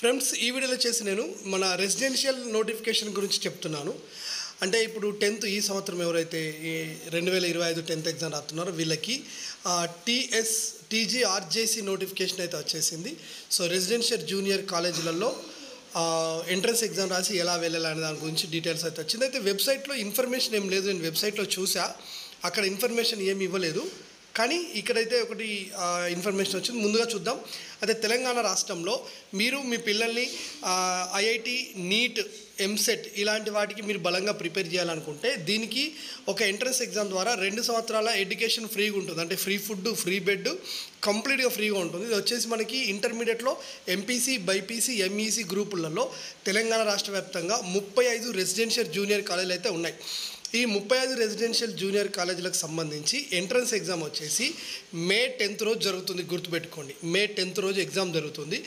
Friends ఈ వీడియోలో చేసి నేను మన రెసిడెన్షియల్ నోటిఫికేషన్ గురించి చెప్తున్నాను. అంటే ఇప్పుడు 10th ఈ సంవత్సరం ఎవరైతే ఈ 2025 10th ఎగ్జామ్ రాస్తున్నారో వీళ్ళకి టీజీఆర్జేసీ నోటిఫికేషన్ అయితే వచ్చేసింది. సో రెసిడెన్షియల్ జూనియర్ కాలేజీలలో ఎంట్రన్స్ ఎగ్జామ్ రాసి ఎలా వెళ్ళాలనే దాని గురించి డీటెయిల్స్ అయితే వచ్చింది. అయితే వెబ్సైట్లో ఇన్ఫర్మేషన్ ఏం లేదు. నేను వెబ్సైట్లో చూసా, అక్కడ ఇన్ఫర్మేషన్ ఏమి ఇవ్వలేదు. కానీ ఇక్కడైతే ఒకటి ఇన్ఫర్మేషన్ వచ్చింది. ముందుగా చూద్దాం. అయితే తెలంగాణ రాష్ట్రంలో మీరు మీ పిల్లల్ని ఐఐటి, నీట్, ఎంసెట్ ఇలాంటి వాటికి మీరు బలంగా ప్రిపేర్ చేయాలనుకుంటే దీనికి ఒక ఎంట్రన్స్ ఎగ్జామ్ ద్వారా 2 సంవత్సరాల ఎడ్యుకేషన్ ఫ్రీగా ఉంటుంది. అంటే ఫ్రీ ఫుడ్, ఫ్రీ బెడ్ కంప్లీట్గా ఫ్రీగా ఉంటుంది. ఇది వచ్చేసి మనకి ఇంటర్మీడియట్లో ఎంపీసీ, బైపీసీ, ఎంఈసీ గ్రూపులలో తెలంగాణ రాష్ట్ర వ్యాప్తంగా 35 రెసిడెన్షియల్ జూనియర్ కాలేజీలు అయితే ఉన్నాయి. ఈ 35 రెసిడెన్షియల్ జూనియర్ కాలేజీలకు సంబంధించి ఎంట్రన్స్ ఎగ్జామ్ వచ్చేసి మే 10th రోజు జరుగుతుంది. గుర్తుపెట్టుకోండి, మే 10th రోజు ఎగ్జామ్ జరుగుతుంది.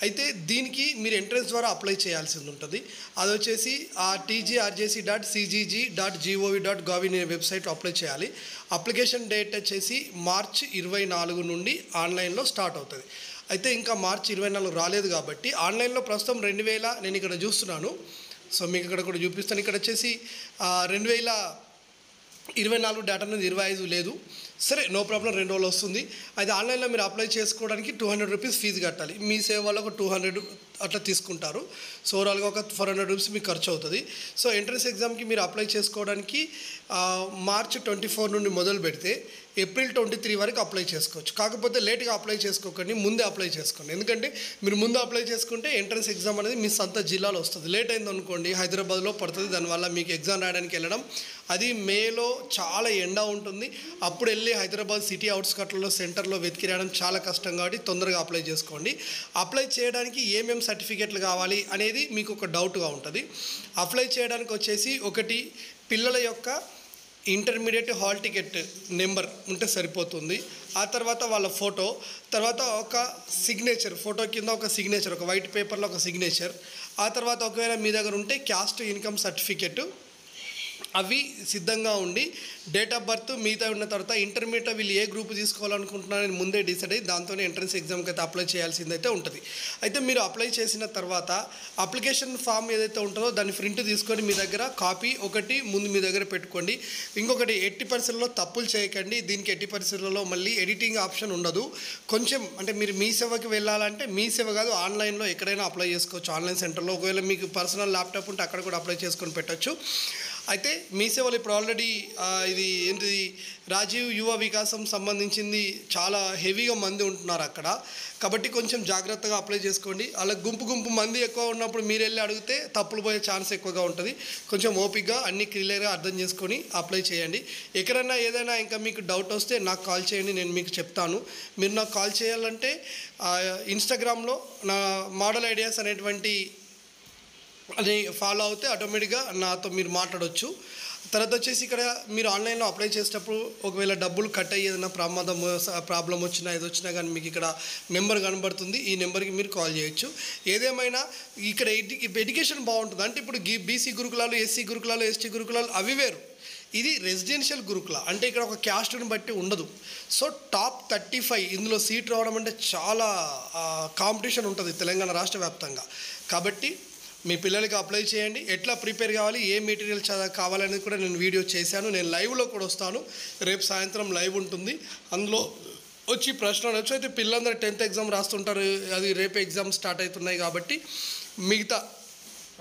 అయితే దీనికి మీరు ఎంట్రన్స్ ద్వారా అప్లై చేయాల్సి ఉంటుంది. అది వచ్చేసి tgrjc.cgg.gov.gov అనే వెబ్సైట్లో అప్లై చేయాలి. అప్లికేషన్ డేట్ వచ్చేసి మార్చి 24 నుండి ఆన్లైన్లో స్టార్ట్ అవుతుంది. అయితే ఇంకా మార్చి 24 రాలేదు కాబట్టి ఆన్లైన్లో ప్రస్తుతం 2000 నేను ఇక్కడ చూస్తున్నాను. సో మీకు ఇక్కడ కూడా చూపిస్తాను. ఇక్కడ వచ్చేసి 2024 డేటా అనేది 25 లేదు. సరే, నో ప్రాబ్లం, 2 రోజులు వస్తుంది. అయితే ఆన్లైన్లో మీరు అప్లై చేసుకోవడానికి 200 రూపీస్ ఫీజు కట్టాలి. మీ సేవ వల్ల ఒక 200 అట్లా తీసుకుంటారు. సో ఓవరాల్గా ఒక 400 రూపీస్ మీకు ఖర్చు అవుతుంది. సో ఎంట్రన్స్ ఎగ్జామ్కి మీరు అప్లై చేసుకోవడానికి మార్చి 24 నుండి మొదలు పెడితే ఏప్రిల్ 23 వరకు అప్లై చేసుకోవచ్చు. కాకపోతే లేట్గా అప్లై చేసుకోకండి, ముందే అప్లై చేసుకోండి. ఎందుకంటే మీరు ముందు అప్లై చేసుకుంటే ఎంట్రన్స్ ఎగ్జామ్ అనేది మీ సొంత జిల్లాలో వస్తుంది. లేట్ అయింది అనుకోండి, హైదరాబాద్లో పడుతుంది. దానివల్ల మీకు ఎగ్జామ్ రాయడానికి వెళ్ళడం, అది మేలో చాలా ఎండ ఉంటుంది. అప్పుడు వెళ్ళి హైదరాబాద్ సిటీ అవుట్స్కట్లలో సెంటర్లో వెతికి రాయడం చాలా కష్టం. కాబట్టి తొందరగా అప్లై చేసుకోండి. అప్లై చేయడానికి ఏమేమి సర్టిఫికెట్లు కావాలి అనేది మీకు ఒక డౌట్గా ఉంటుంది. అప్లై చేయడానికి వచ్చేసి ఒకటి పిల్లల యొక్క ఇంటర్మీడియట్ హాల్ టికెట్ నెంబర్ ఉంటే సరిపోతుంది. ఆ తర్వాత వాళ్ళ ఫోటో, తర్వాత ఒక సిగ్నేచర్, ఫోటో కింద ఒక సిగ్నేచర్, ఒక వైట్ పేపర్లో ఒక సిగ్నేచర్. ఆ తర్వాత ఒకవేళ మీ దగ్గర ఉంటే క్యాస్ట్ ఇన్కమ్ సర్టిఫికెట్, అవి సిద్ధంగా ఉండి డేట్ ఆఫ్ బర్త్ మిగతా ఉన్న తర్వాత ఇంటర్మీడియట్ వీళ్ళు ఏ గ్రూప్ తీసుకోవాలనుకుంటున్నారని ముందే డిసైడ్ అయ్యి దాంతోనే ఎంట్రన్స్ ఎగ్జామ్కి అయితే అప్లై చేయాల్సిందైతే ఉంటుంది. అయితే మీరు అప్లై చేసిన తర్వాత అప్లికేషన్ ఫామ్ ఏదైతే ఉంటుందో దాన్ని ప్రింట్ తీసుకొని మీ దగ్గర కాపీ ఒకటి ముందు మీ దగ్గర పెట్టుకోండి. ఇంకొకటి 80% తప్పులు చేయకండి. దీనికి 80% మళ్ళీ ఎడిటింగ్ ఆప్షన్ ఉండదు. కొంచెం అంటే మీరు మీ సేవకి వెళ్ళాలంటే మీ సేవ కాదు, ఆన్లైన్లో ఎక్కడైనా అప్లై చేసుకోవచ్చు. ఆన్లైన్ సెంటర్లో ఒకవేళ మీకు పర్సనల్ ల్యాప్టాప్ ఉంటే అక్కడ కూడా అప్లై చేసుకొని పెట్టచ్చు. అయితే మీ సేవలు ఇప్పుడు ఆల్రెడీ ఇది ఏంటిది రాజీవ్ యువ వికాసం సంబంధించింది చాలా హెవీగా మంది ఉంటున్నారు అక్కడ. కాబట్టి కొంచెం జాగ్రత్తగా అప్లై చేసుకోండి. అలా గుంపు మంది ఎక్కువ ఉన్నప్పుడు మీరు వెళ్ళి అడిగితే తప్పులు పోయే ఛాన్స్ ఎక్కువగా ఉంటుంది. కొంచెం ఓపికగా అన్ని క్లియర్గా అర్థం చేసుకొని అప్లై చేయండి. ఎక్కడైనా ఏదైనా ఇంకా మీకు డౌట్ వస్తే నాకు కాల్ చేయండి, నేను మీకు చెప్తాను. మీరు నాకు కాల్ చేయాలంటే ఇన్స్టాగ్రామ్లో నా మోడల్ ఐడియాస్ అనేటువంటి అది ఫాలో అవుతే ఆటోమేటిక్గా నాతో మీరు మాట్లాడవచ్చు. తర్వాత వచ్చేసి ఇక్కడ మీరు ఆన్లైన్లో అప్లై చేసేటప్పుడు ఒకవేళ డబ్బులు కట్ అయ్యి ఏదైనా ప్రాబ్లం వచ్చినా ఏది వచ్చినా కానీ మీకు ఇక్కడ నెంబర్ కనబడుతుంది. ఈ నెంబర్కి మీరు కాల్ చేయొచ్చు. ఏదేమైనా ఇక్కడ ఎడ్యుకేషన్ బాగుంటుంది. అంటే ఇప్పుడు బీసీ గురుకులాలు, ఎస్సీ గురుకులాలు, ఎస్టీ గురుకులాలు అవి వేరు. ఇది రెసిడెన్షియల్ గురుకుల అంటే ఇక్కడ ఒక క్యాస్ట్ని బట్టి ఉండదు. సో టాప్ 35 ఇందులో సీట్ రావడం అంటే చాలా కాంపిటీషన్ ఉంటుంది తెలంగాణ రాష్ట్ర వ్యాప్తంగా. కాబట్టి మీ పిల్లలకి అప్లై చేయండి. ఎట్లా ప్రిపేర్ కావాలి, ఏ మెటీరియల్ కావాలనేది కూడా నేను వీడియో చేశాను. నేను లైవ్లో కూడా వస్తాను. రేపు సాయంత్రం లైవ్ ఉంటుంది. అందులో వచ్చి ప్రశ్నలు అడగచ్చు. అయితే పిల్లలందరూ 10th ఎగ్జామ్ రాస్తుంటారు, అది రేపు ఎగ్జామ్ స్టార్ట్ అవుతున్నాయి కాబట్టి మిగతా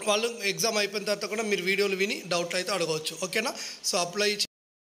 వాళ్ళు ఎగ్జామ్ అయిపోయిన తర్వాత కూడా మీరు వీడియోలు విని డౌట్లు అయితే అడగవచ్చు. ఓకేనా? So apply